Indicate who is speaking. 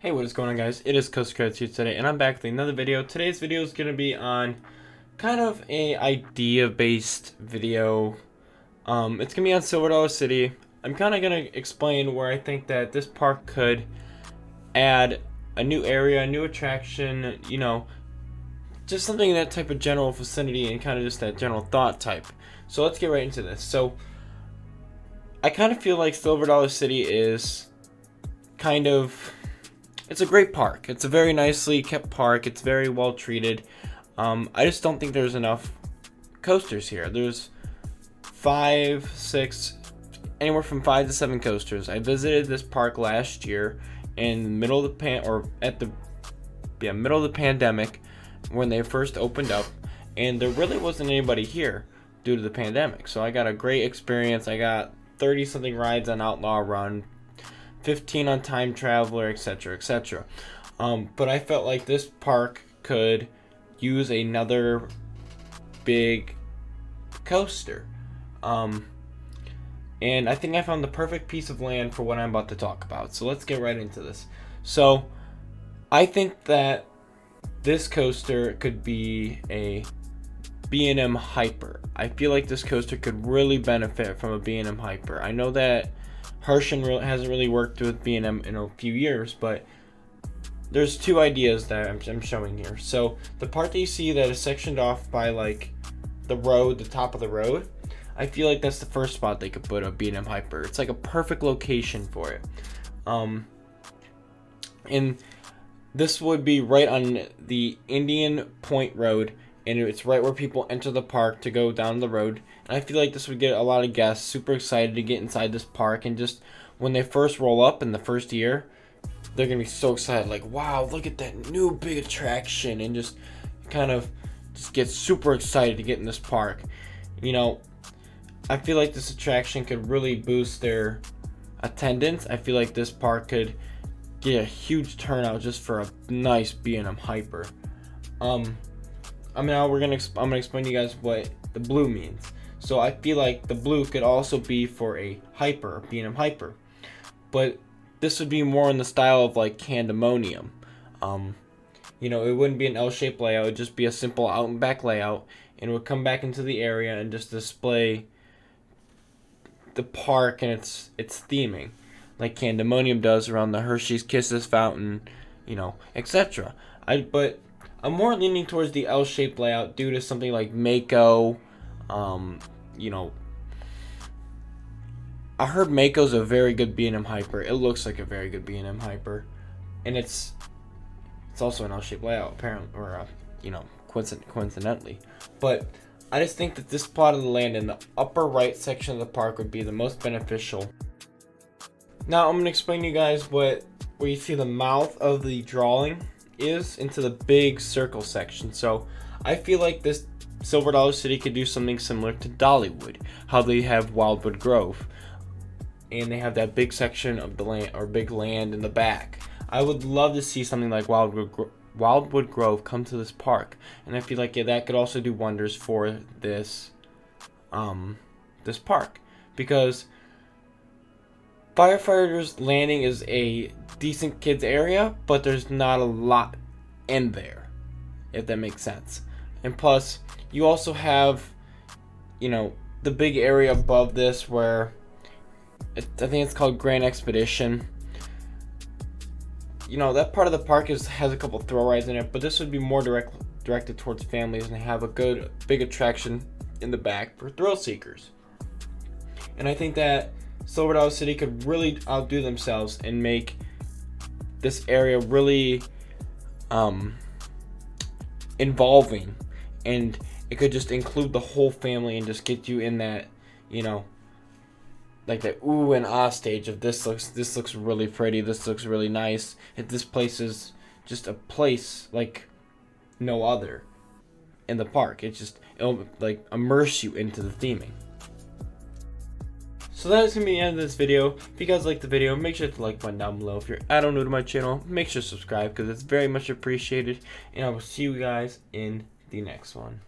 Speaker 1: Hey, what is going on, guys? It is Coast Credits here today, and I'm back with another video. Today's video is going to be on kind of a idea-based video. It's going to be on Silver Dollar City. I'm kind of going to explain where I think that this park could add a new area, a new attraction, just something in that type of general vicinity and kind of just that general thought type. So let's get right into this. So I kind of feel like Silver Dollar City is kind of... It's a great park. It's a very nicely kept park. It's very well treated. I just don't think there's enough coasters here. There's 5, 6, anywhere from 5 to 7 coasters. I visited this park last year in the middle of the middle of the pandemic when they first opened up, and there really wasn't anybody here due to the pandemic. So I got a great experience. I got 30 something rides on Outlaw Run, 15 on Time Traveler, etc., etc. But I felt like this park could use another big coaster. And I think I found the perfect piece of land for what I'm about to talk about. So let's get right into this. So I think that this coaster could be a B&M Hyper. I feel like this coaster could really benefit from a B&M Hyper. I know that Herschend hasn't really worked with B&M in a few years, but there's two ideas that I'm showing here. So the part that you see that is sectioned off by like the road, the top of the road, I feel like that's the first spot they could put a B&M Hyper. It's like a perfect location for it. And this would be right on the Indian Point Road, and it's right where people enter the park to go down the road. And I feel like this would get a lot of guests super excited to get inside this park, and just when they first roll up in the first year, they're gonna be so excited, like, wow, look at that new big attraction, and just kind of just get super excited to get in this park. I feel like this attraction could really boost their attendance. I feel like this park could get a huge turnout just for a nice B&M Hyper. I'm gonna explain to you guys what the blue means. So I feel like the blue could also be for a Hyper, a B&M Hyper, but this would be more in the style of like Candemonium. It wouldn't be an L-shaped layout. It'd just be a simple out and back layout, and it would come back into the area and just display the park and its theming, like Candemonium does around the Hershey's Kisses fountain, etc. But I'm more leaning towards the L-shaped layout due to something like Mako. I heard Mako's a very good B&M Hyper. It looks like a very good B&M Hyper, and it's also an L-shaped layout, apparently, or coincidentally. But I just think that this plot of the land in the upper right section of the park would be the most beneficial. Now I'm gonna explain to you guys where you see the mouth of the drawing is into the big circle section. So I feel like this Silver Dollar City could do something similar to Dollywood, how they have Wildwood Grove, and they have that big section of the land, or big land in the back. I would love to see something like Wildwood Grove come to this park, and I feel like that could also do wonders for this this park, because Firefighters Landing is a decent kids area, but there's not a lot in there, if that makes sense. And plus, you also have, the big area above this where I think it's called Grand Expedition. That part of the park has a couple thrill rides in it, but this would be more directed towards families and have a good big attraction in the back for thrill seekers. And I think that Silver Dollar City could really outdo themselves and make this area really involving, and it could just include the whole family and just get you in that, like that ooh and ah stage of this looks really pretty, this looks really nice. This place is just a place like no other in the park. It'll like immerse you into the theming. So that is going to be the end of this video. If you guys liked the video, make sure to like button down below. If you're add-on new to my channel, make sure to subscribe because it's very much appreciated. And I will see you guys in the next one.